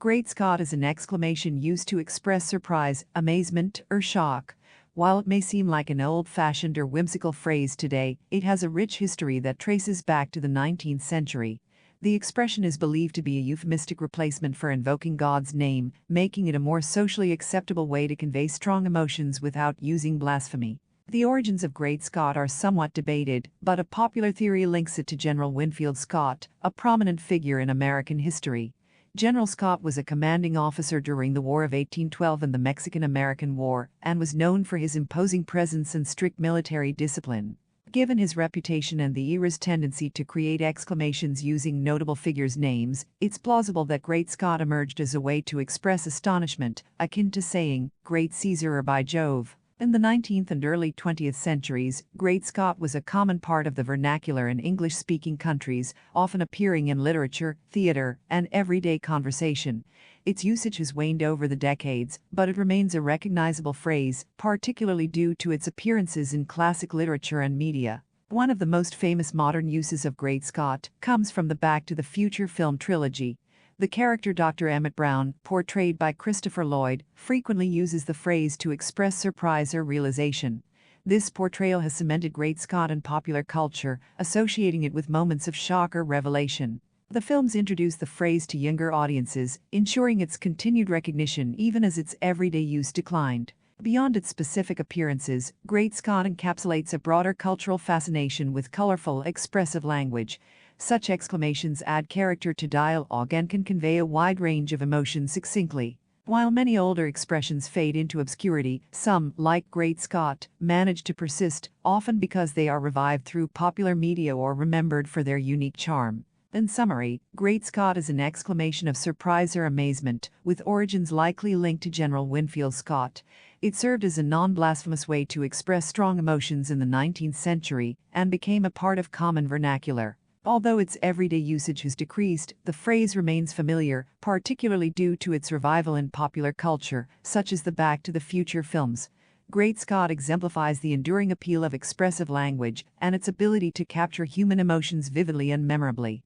Great Scott is an exclamation used to express surprise, amazement, or shock. While it may seem like an old-fashioned or whimsical phrase today, it has a rich history that traces back to the 19th century. The expression is believed to be a euphemistic replacement for invoking God's name, making it a more socially acceptable way to convey strong emotions without using blasphemy. The origins of Great Scott are somewhat debated, but a popular theory links it to General Winfield Scott, a prominent figure in American history. General Scott was a commanding officer during the War of 1812 and the Mexican-American War, and was known for his imposing presence and strict military discipline. Given his reputation and the era's tendency to create exclamations using notable figures' names, it's plausible that Great Scott emerged as a way to express astonishment, akin to saying, "Great Caesar" or "by Jove." In the 19th and early 20th centuries, Great Scott was a common part of the vernacular in English-speaking countries, often appearing in literature, theater, and everyday conversation. Its usage has waned over the decades, but it remains a recognizable phrase, particularly due to its appearances in classic literature and media. One of the most famous modern uses of Great Scott comes from the Back to the Future film trilogy. The character Dr. Emmett Brown, portrayed by Christopher Lloyd, frequently uses the phrase to express surprise or realization. This portrayal has cemented Great Scott in popular culture, associating it with moments of shock or revelation. The films introduce the phrase to younger audiences, ensuring its continued recognition even as its everyday use declined. Beyond its specific appearances, Great Scott encapsulates a broader cultural fascination with colorful, expressive language. Such exclamations add character to dialogue and can convey a wide range of emotions succinctly. While many older expressions fade into obscurity, some, like Great Scott, manage to persist, often because they are revived through popular media or remembered for their unique charm. In summary, Great Scott is an exclamation of surprise or amazement, with origins likely linked to General Winfield Scott. It served as a non-blasphemous way to express strong emotions in the 19th century and became a part of common vernacular. Although its everyday usage has decreased, the phrase remains familiar, particularly due to its revival in popular culture, such as the Back to the Future films. Great Scott exemplifies the enduring appeal of expressive language and its ability to capture human emotions vividly and memorably.